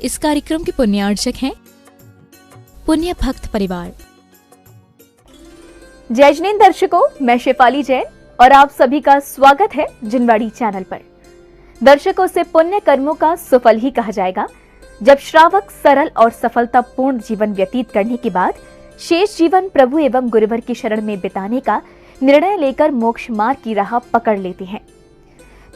इस कार्यक्रम के पुण्यार्चक हैं पुण्य भक्त परिवार। जय जिनेंद्र दर्शकों, मैं शेफाली जैन और आप सभी का स्वागत है जिनवाड़ी चैनल पर। दर्शकों, से पुण्य कर्मों का सुफल ही कहा जाएगा जब श्रावक सरल और सफलतापूर्ण जीवन व्यतीत करने के बाद शेष जीवन प्रभु एवं गुरुवर की शरण में बिताने का निर्णय लेकर मोक्ष मार्ग की राह पकड़ लेते हैं।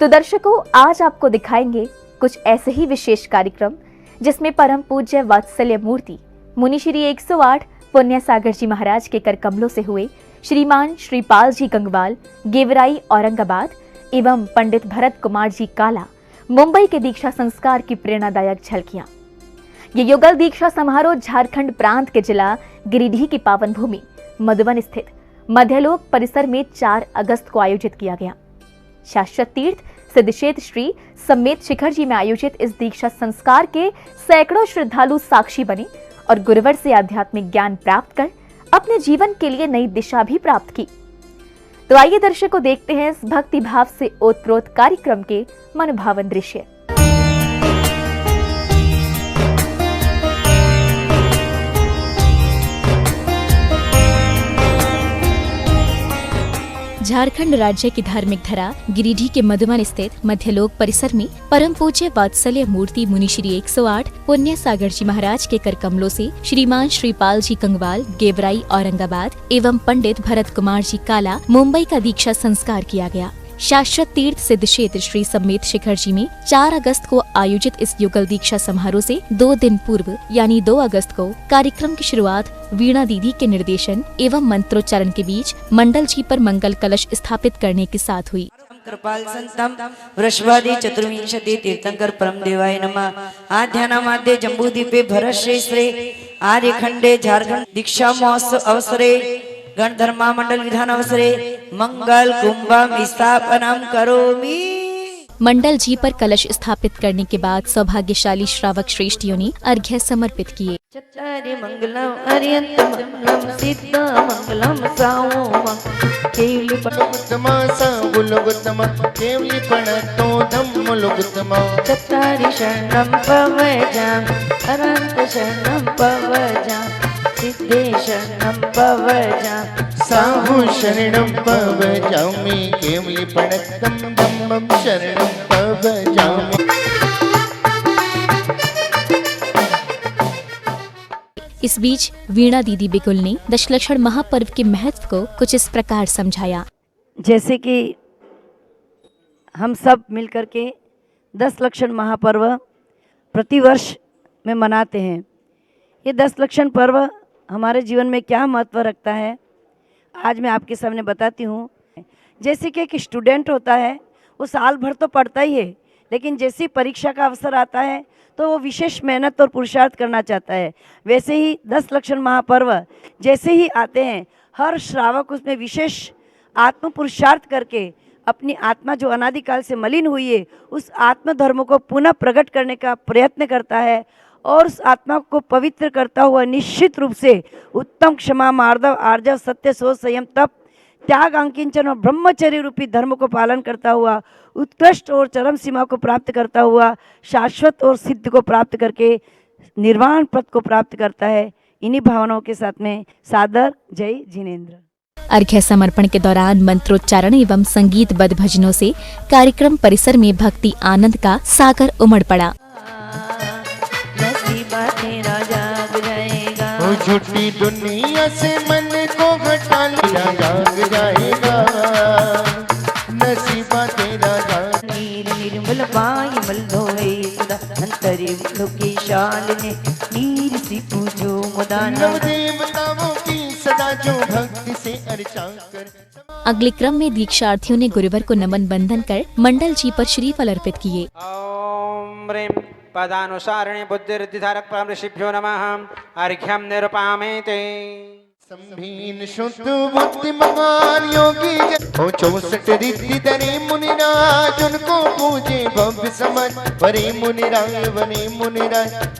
तो दर्शकों, आज आपको दिखाएंगे कुछ ऐसे ही विशेष कार्यक्रम जिसमें परम पूज्य वात्सल्य मूर्ति मुनि श्री 108 पुण्य सागर जी महाराज के कर कमलों से हुए श्रीमान श्रीपाल जी गंगवाल, गेवराई औरंगाबाद एवं पंडित भरत कुमार जी काला, मुंबई के दीक्षा संस्कार की प्रेरणादायक झलकियां। ये युगल दीक्षा समारोह झारखंड प्रांत के जिला गिरिडीह की पावन भूमि मधुबन स्थित मध्यलोक परिसर में 4 अगस्त को आयोजित किया गया। शाश्वत तीर्थ सिद्धक्षेत्र श्री समेत शिखर जी में आयोजित इस दीक्षा संस्कार के सैकड़ों श्रद्धालु साक्षी बने और गुरुवर से आध्यात्मिक ज्ञान प्राप्त कर अपने जीवन के लिए नई दिशा भी प्राप्त की। तो आइए दर्शकों, देखते हैं इस भक्ति भाव से ओतप्रोत कार्यक्रम के मनभावन दृश्य। झारखंड राज्य की धार्मिक धरा गिरिडीह के मधुबन स्थित मध्यलोक परिसर में परम पूज्य वात्सल्य मूर्ति मुनि श्री 108 पुण्य सागर जी महाराज के कर कमलों से श्रीमान श्रीपाल जी गंगवाल, गेवराई औरंगाबाद एवं पंडित भरत कुमार जी काला, मुंबई का दीक्षा संस्कार किया गया। शाश्वत तीर्थ सिद्धक्षेत्र श्री समेत शिखर जी में 4 अगस्त को आयोजित इस युगल दीक्षा समारोह से 2 दिन पूर्व यानी 2 अगस्त को कार्यक्रम की शुरुआत वीणा दीदी के निर्देशन एवं मंत्रोच्चारण के बीच मंडल जी पर मंगल कलश स्थापित करने के साथ हुई। कृपाल संतम वृषभादि चतुर्विंशति तीर्थंकर परम देवाय नमः। आध्यानामाद्य जम्बूद्वीपे भरतश्रेष्ठे आर्यखंडे झारखंड दीक्षा महोत्सव अवसरे गणधर्मा मंडल विधान अवसरे मंगल कुंभम स्थापनम करोमि। मंडल जी पर कलश स्थापित करने के बाद सौभाग्यशाली श्रावक श्रेष्ठियों ने अर्घ्य समर्पित किए। चत्तारि मंगलम अरियंत मंगलम सिद्ध मंगलम साओम केवली पणोत्तमा सागुलगुत्तमा केवली पणतो धम्मलुगुत्तमा चत्तारि शरणम पवजाम अनंत शरणम पवजाम सिद्धे शरणम पवजाम साहु शरणं पवजामि केवली पणत्तं धम्मं शरणं पवजामि। इस बीच वीणा दीदी बिकुल ने दशलक्षण महापर्व के महत्व को कुछ इस प्रकार समझाया। जैसे कि हम सब मिलकर के 10 लक्षण महापर्व प्रतिवर्ष में मनाते हैं। ये 10 लक्षण पर्व हमारे जीवन में क्या महत्व रखता है, आज मैं आपके सामने बताती हूँ। जैसे कि एक स्टूडेंट होता है, वो साल भर तो पढ़ता ही है, लेकिन जैसे ही परीक्षा का अवसर आता है तो वो विशेष मेहनत और पुरुषार्थ करना चाहता है। वैसे ही 10 लक्षण महापर्व जैसे ही आते हैं, हर श्रावक उसमें विशेष आत्म पुरुषार्थ करके अपनी आत्मा जो अनादिकाल से मलिन हुई है, उस आत्म धर्म को पुनः प्रकट करने का प्रयत्न करता है और उस आत्मा को पवित्र करता हुआ निश्चित रूप से उत्तम क्षमा, मार्दव, आर्जव, सत्य, सोच, संयम, तप, त्याग, अंकिंचन और ब्रह्मचर्य रूपी धर्म को पालन करता हुआ उत्कृष्ट और चरम सीमा को प्राप्त करता हुआ शाश्वत और सिद्ध को प्राप्त करके निर्वाण पद को प्राप्त करता है। इन्हीं भावनाओं के साथ में सादर जय जिनेंद्र। अर्घ्य समर्पण के दौरान मंत्रोच्चारण एवं संगीतबद्ध भजनों से कार्यक्रम परिसर में भक्ति आनंद का सागर उमड़ पड़ा। झूठी दुनिया से मन को हटा लिया जाग जाएगा, नसीबा तेरा नीर निर्मल पाय मल धोए सदा अंतरि लोके शालिने नीर सी पूजो मुदान देवताओं की सदा जो भक्ति से अर्चा कर। अगले क्रम में दीक्षार्थियों ने गुरुवर को नमन बंधन कर मंडल जी पर श्रीफल अर्पित किए। ओम ह्रीं पदानुसारिणे बुद्धिर्दिधारक परम ऋषिभ्यो नमः। अर्घ्यं निरुपामे ते संभीन शुद्ध बुद्धिमान योगी हो 64 रिद्धि धरे मुनिराज, उनको पूजे भव्य समझ वरे मुनिराय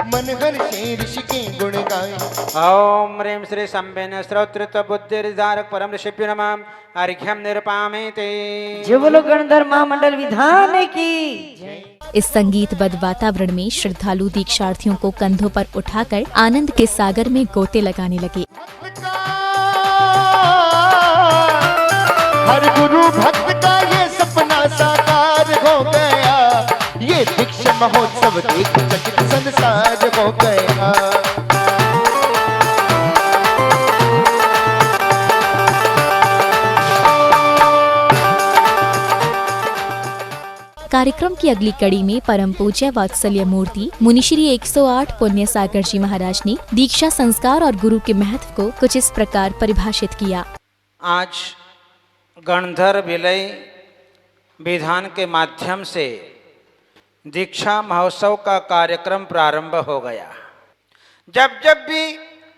मन हर शेर ऋषि के गुण गाए। ओम ह्रीं श्री संबिन श्रोतृत्व बुद्धिर्धारक परम ऋषिभ्यो नमः। अर्घ्यं निरुपामे ते। जय बोलो गणधर्मा मंडल विधान की। इस संगीतबद्ध वातावरण में श्रद्धालु दीक्षार्थियों को कंधों पर उठाकर आनंद के सागर में गोते लगाने लगे। हर गुरु भक्त का ये सपना साकार हो गया, ये दीक्षा महोत्सव देख चकित संसार हो गया। कार्यक्रम की अगली कड़ी में परम पूज्य वात्सल्य मूर्ति मुनिश्री 108 पुण्य सागर जी महाराज ने दीक्षा संस्कार और गुरु के महत्व को कुछ इस प्रकार परिभाषित किया। आज गणधर विलय विधान के माध्यम से दीक्षा महोत्सव का कार्यक्रम प्रारंभ हो गया। जब जब भी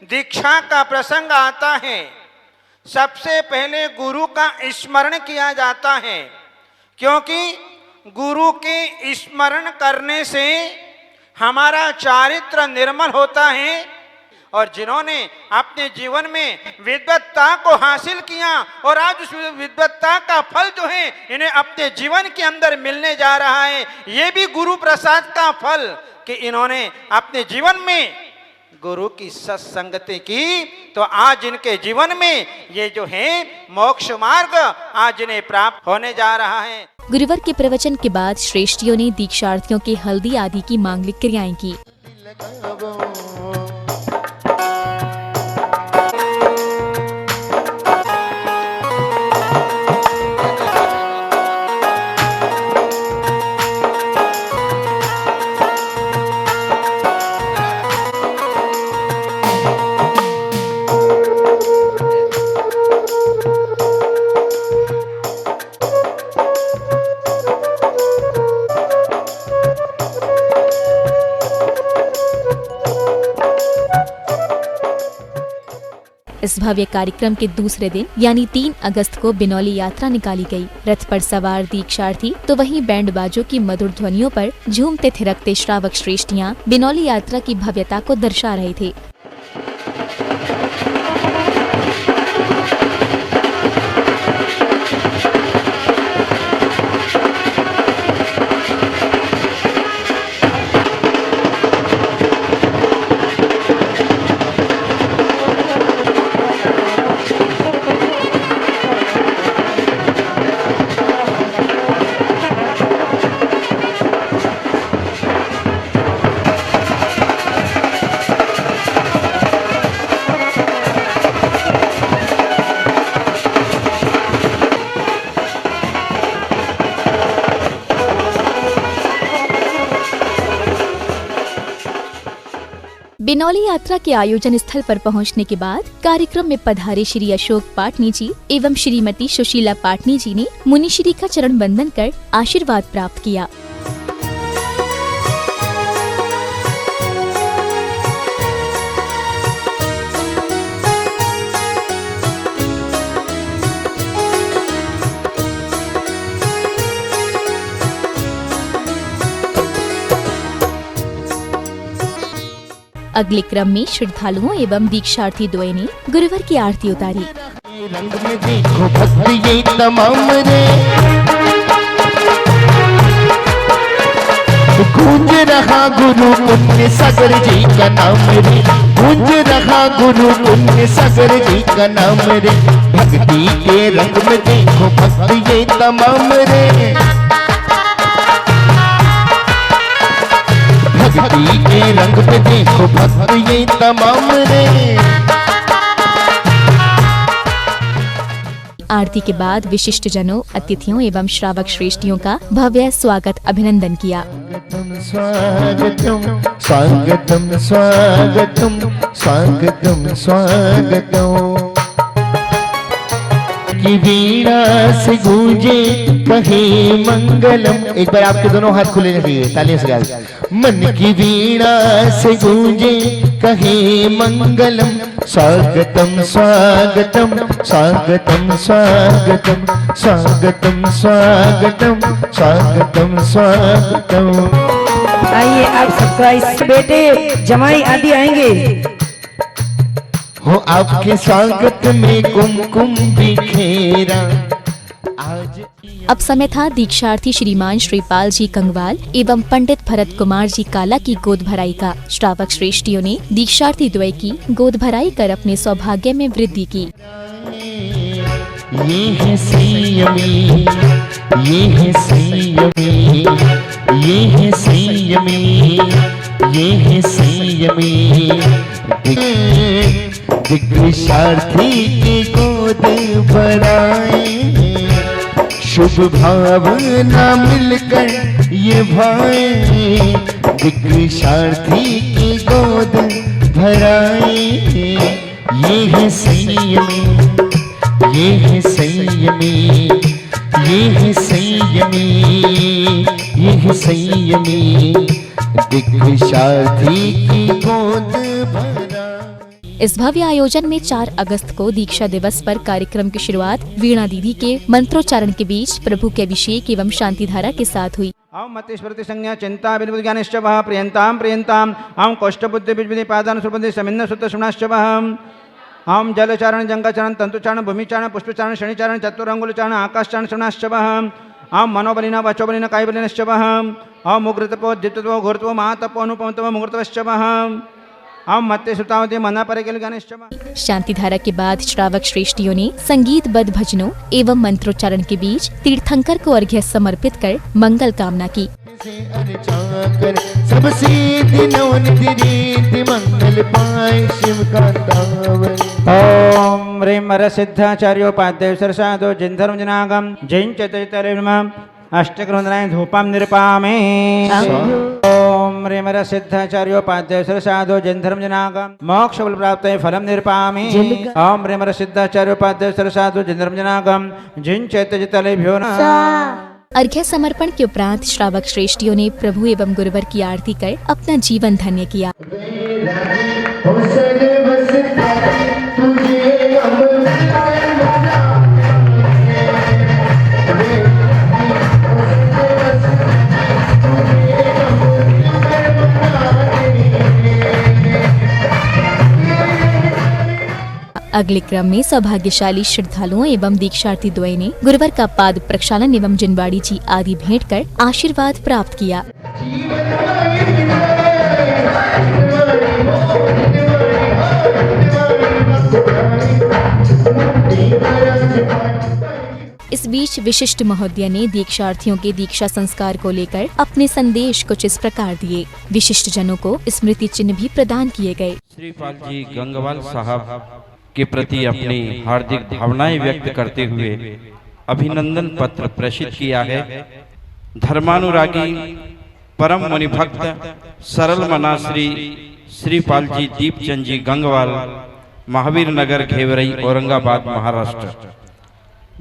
दीक्षा का प्रसंग आता है, सबसे पहले गुरु का स्मरण किया जाता है, क्योंकि गुरु के स्मरण करने से हमारा चारित्र निर्मल होता है और जिन्होंने अपने जीवन में विद्वत्ता को हासिल किया और आज उस विद्वत्ता का फल जो है इन्हें अपने जीवन के अंदर मिलने जा रहा है, ये भी गुरु प्रसाद का फल कि इन्होंने अपने जीवन में गुरु की सत्संगति की, तो आज इनके जीवन में ये जो है मोक्ष मार्ग आज इन्हें प्राप्त होने जा रहा है। गुरुवर के प्रवचन के बाद श्रेष्ठियों ने दीक्षार्थियों के हल्दी आदि की मांगलिक क्रियाएं की। इस भव्य कार्यक्रम के दूसरे दिन यानी 3 अगस्त को बिनौली यात्रा निकाली गई। रथ पर सवार दीक्षार्थी तो वहीं बैंड बाजों की मधुर ध्वनियों पर झूमते थिरकते श्रावक श्रेष्ठियां बिनौली यात्रा की भव्यता को दर्शा रहे थे। बिनौली यात्रा के आयोजन स्थल पर पहुंचने के बाद कार्यक्रम में पधारे श्री अशोक पाटनी जी एवं श्रीमती सुशीला पाटनी जी ने मुनिश्री का चरण बंदन कर आशीर्वाद प्राप्त किया। अगले क्रम में श्रद्धालुओं एवं दीक्षार्थी द्वय ने गुरुवर की आरती उतारी। रंग में देखो भक्त ये तमाम रे, गूंज रहा गुरु पुण्य सागर जी का नाम रे, गूंज रहा गुरु पुण्य सागर जी का नाम रे। भक्ति के रंग में देखो भक्त ये तमाम रे, भक्ति के रंग में देखो भक्त ये तमाम रे। आरती के बाद विशिष्ट जनों, अतिथियों एवं श्रावक श्रेष्ठियों का भव्य स्वागत अभिनंदन किया। स्वागतम स्वागतम स्वागतम स्वागतम स्वागतम। की वीणा से गूंजे कहे मंगलम। एक बार आपके दोनों हाथ खुले रखिए, तालियों से गाइए। मन की वीणा से गूंजे कहे मंगलम, स्वागतम स्वागतम स्वागतम स्वागतम स्वागतम स्वागतम स्वागतम स्वागतम। आइए आप सबका इस बेटे जमाई आदि आएंगे। हो आपके स्वागत में कुमकुम बिखेरा, आज अब समय था दीक्षार्थी श्रीमान श्रीपाल जी कंगवाल एवं पंडित भरत कुमार जी काला की गोद भराई का। श्रावक श्रेष्ठियों ने दीक्षार्थी द्वय की गोद भराई कर अपने सौभाग्य में वृद्धि की। ये है संयमी, ये है संयमी, ये है संयमी, ये है संयमी। दिग्विशार्थी की गोद भराए, शुभ भावना मिलकर ये भाई। दिग्विशार्थी की गोद भराए, ये है संयमी, ये है संयमी, ये है संयमी, ये है संयमी। दिग्विशार्थी की गोद भराए। इस भव्य आयोजन में 4 अगस्त को दीक्षा दिवस पर कार्यक्रम की शुरुआत वीणा दीदी के मंत्रोच्चारण के बीच प्रभु के अभिषेक एवं शांति धारा के साथ हुई। आम मति स्मृति संज्ञा चिंता विनिबुद्धि ज्ञानश्च वः प्रियंताम प्रियंताम आम कष्ट बुद्धि विद्विधि पादान सुबुद्धि समिन्न सुत श्रवणश्च वः आम जलचारण जंगाचारण तंतुचारण भूमिचारण पुष्पचारण शनिचारण चतुरंगुलचारण आकाशचारण श्रवणश्च वः आम मनोबलिन वचोबलिन कायबलिनश्च वः आम मुग्रतपो द्वितत्वो घोरत्वो महातपो अनुपमत्वो मुहूर्तवश्च वः आम मत्ते सुतावते मना परेकेल गणेश। शांति धारा के बाद श्रावक श्रेष्ठियों ने संगीतबद्ध भजनों एवं मंत्रोच्चारण के बीच तीर्थंकर को अर्घ्य समर्पित कर मंगल कामना की। सब सिद्धि नवनिधि रीति मंगल पाए शिव का दावर। ओम ह्रीं वर सिद्धाचार्योपाध्याय सरसादो जिन धर्म जनागम जैन चैतन्य अष्टग्रंथनाय धूपम निरपामे। ओम ह्रीं वर सिद्धाचार्योपाध्याय सरसादो जिन धर्म जनागम मोक्ष बल प्राप्त फलम निरपामे। ओम ह्रीं वर सिद्धाचार्योपाध्याय सरसादो जिन धर्म जनागम जिन चैतन्य अर्घ्य समर्पण के उपरांत श्रावक श्रेष्ठियों ने प्रभु एवं गुरुवर की आरती कर अपना जीवन धन्य किया। अगले क्रम में सौभाग्यशाली श्रद्धालुओं एवं दीक्षार्थी द्वय ने गुरुवर का पाद प्रक्षालन एवं जिनवाड़ी जी आदि भेंट कर आशीर्वाद प्राप्त किया। इस बीच विशिष्ट महोदय ने दीक्षार्थियों के दीक्षा संस्कार को लेकर अपने संदेश कुछ इस प्रकार दिए। विशिष्ट जनों को स्मृति चिन्ह भी प्रदान किए गए। श्रीपाल जी गंगवाल साहब के प्रति अपनी हार्दिक भावनाएं व्यक्त करते हुए अभिनंदन पत्र प्रेषित किया है। धर्मानुरागी परम मुनि भक्त सरल मना श्रीपाल जी दीपचंद जी गंगवाल, महावीर नगर, घेवरई, औरंगाबाद, महाराष्ट्र।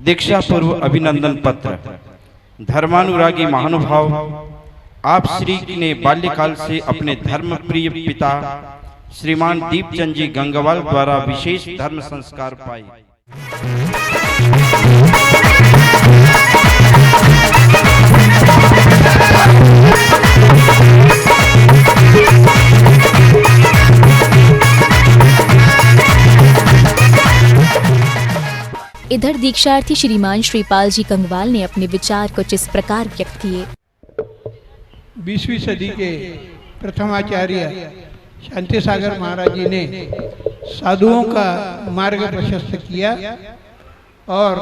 दीक्षा पूर्व अभिनंदन पत्र। धर्मानुरागी महानुभाव, आप श्री ने बाल्यकाल से अपने धर्म प्रिय पिता श्रीमान दीपचंद जी गंगवाल द्वारा विशेष धर्म संस्कार पाए। इधर दीक्षार्थी श्रीमान श्रीपाल जी कंगवाल ने अपने विचार कुछ इस प्रकार व्यक्त किए। 20वीं सदी के प्रथमाचार्य शांति सागर महाराज जी ने साधुओं का मार्ग प्रशस्त किया और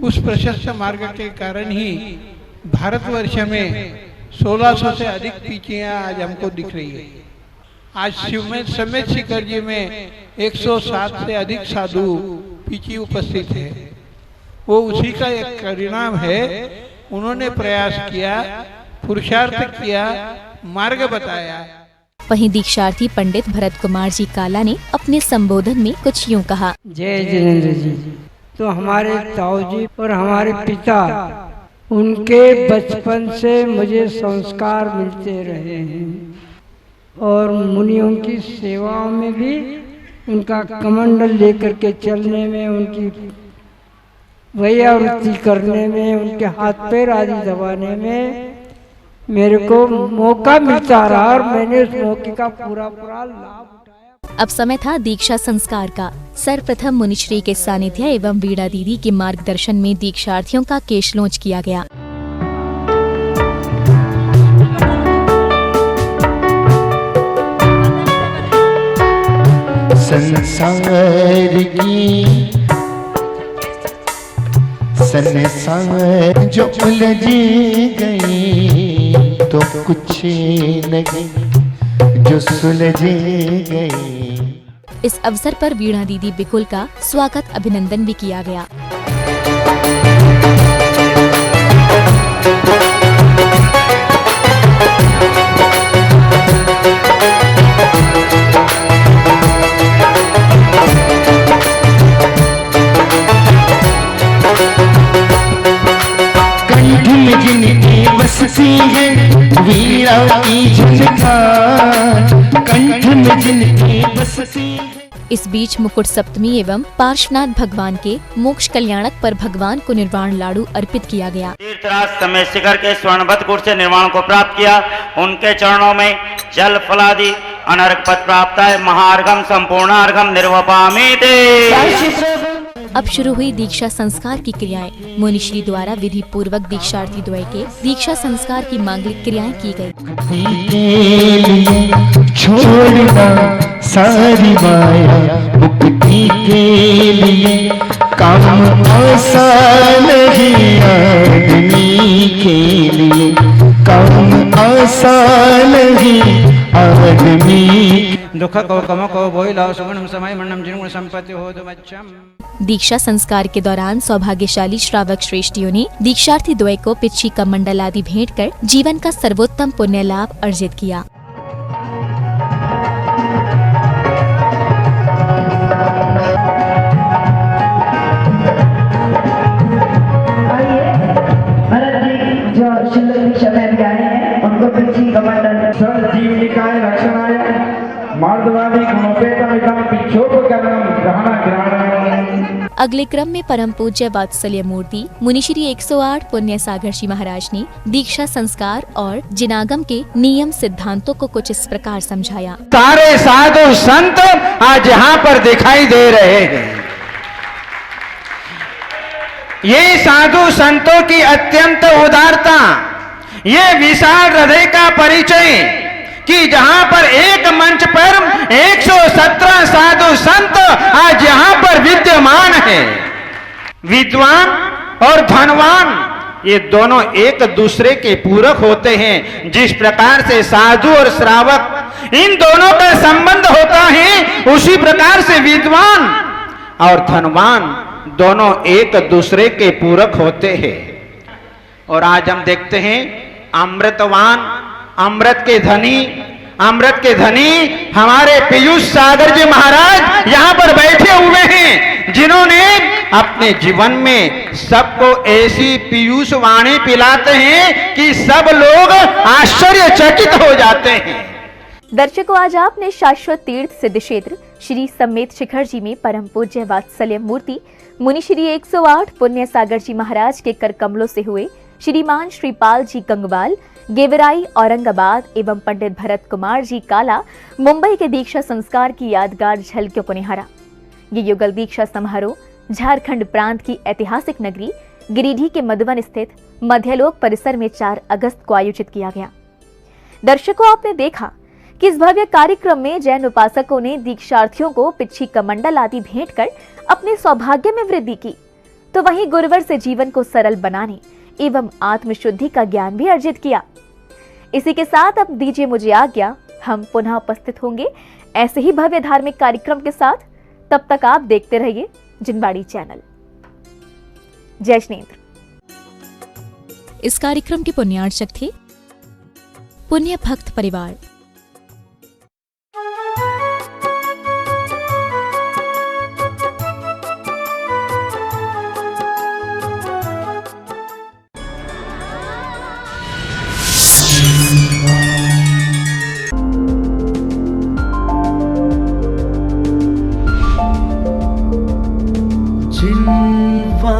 उस प्रशस्त मार्ग के कारण ही भारतवर्ष में 1600 से अधिक पीचियां आज हमको दिख रही है। आज समेत शिखर जी में 107 से अधिक साधु पीची उपस्थित है। वो उसी का एक परिणाम है। उन्होंने प्रयास किया, पुरुषार्थ किया, मार्ग बताया। वहीं दीक्षार्थी पंडित भरत कुमार जी काला ने अपने संबोधन में कुछ यूं कहा। जय जिनेन्द्र जी, तो हमारे ताऊ जी और हमारे पिता, उनके बचपन से मुझे संस्कार मिलते रहे हैं और मुनियों की सेवाओं में भी उनका कमंडल लेकर के चलने में, उनकी वैयावृत्ति करने में, उनके हाथ पैर आदि दबाने में मेरे को मौका मिलता रहा और मैंने उस मौके का पूरा लाभ उठाया। अब समय था दीक्षा संस्कार का। सर्वप्रथम मुनिश्री के सानिध्य एवं वीणा दीदी के मार्गदर्शन में दीक्षार्थियों का केश लॉन्च किया गया। संसार की संसार जो उलझ गई तो कुछ नहीं जो सुलझ गई। इस अवसर पर वीणा दीदी बिकुल का स्वागत अभिनंदन भी किया गया। जिनकी बसती है वीणा की झनकार, कंठ में जिनकी बसती है। इस बीच मुकुट सप्तमी एवं पार्श्वनाथ भगवान के मोक्ष कल्याणक पर भगवान को निर्वाण लाडू अर्पित किया गया। तीर्थराज समय शिखर के स्वर्णवत गुण से निर्वाण को प्राप्त किया। उनके चरणों में जल फलादि अनर्घ पद प्राप्त है। महार्घम संपूर्णार्घम निर्वपामि ते। अब शुरू हुई दीक्षा संस्कार की क्रियाएं। मुनिश्री द्वारा विधि पूर्वक दीक्षार्थी द्वय के दीक्षा संस्कार की मांगलिक क्रियाएं की गयी। छोड़ना सारी माया मुक्ति के लिए काम आसान नहीं आदमी के लिए, काम आसान नहीं आदमी। दुख को कम को बोइला सुगुणम समय मन्नम जिनुगुण संपत्ति हो दुमच्छम। दीक्षा संस्कार के दौरान सौभाग्यशाली श्रावक श्रेष्ठियों ने दीक्षार्थी द्वय को पिच्छी का मंडल आदि भेंट कर जीवन का सर्वोत्तम पुण्य लाभ अर्जित किया। अगले क्रम में परम पूज्य वात्सल्य मूर्ति मुनिश्री 108 पुण्य सागर जी महाराज ने दीक्षा संस्कार और जिनागम के नियम सिद्धांतों को कुछ इस प्रकार समझाया। सारे साधु संत आज यहाँ पर दिखाई दे रहे हैं। ये साधु संतों की अत्यंत उदारता, ये विशाल हृदय का परिचय कि जहां पर एक मंच पर 117 साधु संत आज यहां पर विद्यमान है। विद्वान और धनवान ये दोनों एक दूसरे के पूरक होते हैं। जिस प्रकार से साधु और श्रावक इन दोनों का संबंध होता है, उसी प्रकार से विद्वान और धनवान दोनों एक दूसरे के पूरक होते हैं। और आज हम देखते हैं अमृतवान, अमृत के धनी हमारे पीयूष सागर जी महाराज यहाँ पर बैठे हुए हैं, जिन्होंने अपने जीवन में सबको ऐसी पीयूष वाणी पिलाते हैं कि सब लोग आश्चर्यचकित हो जाते हैं। दर्शकों, आज आपने शाश्वत तीर्थ सिद्ध क्षेत्र श्री समेत शिखर जी में परम पूज्य वात्सल्य मूर्ति मुनिश्री 108 पुण्य सागर जी महाराज के कर कमलों से हुए श्रीमान श्रीपाल जी गंगवाल गेवराई औरंगाबाद एवं पंडित भरत कुमार जी काला मुंबई के दीक्षा संस्कार की यादगार झलकियों को निहारा। ये युगल दीक्षा समारोह झारखंड प्रांत की ऐतिहासिक नगरी गिरिडीह के मधुबन स्थित मध्यलोक परिसर में 4 अगस्त को आयोजित किया गया। दर्शकों, आपने देखा कि इस भव्य कार्यक्रम में जैन उपासकों ने दीक्षार्थियों को पिच्छी कमंडल आदि भेंट कर अपने सौभाग्य में वृद्धि की, तो वहीं गुरुवर से जीवन को सरल बनाने एवं आत्मशुद्धि का ज्ञान भी अर्जित किया। इसी के साथ अब दीजिए मुझे आज्ञा। हम पुनः उपस्थित होंगे ऐसे ही भव्य धार्मिक कार्यक्रम के साथ। तब तक आप देखते रहिए जिनवाड़ी चैनल। जय श्रीनेन्द्र। इस कार्यक्रम के पुण्यार्चक थे पुण्य भक्त परिवार।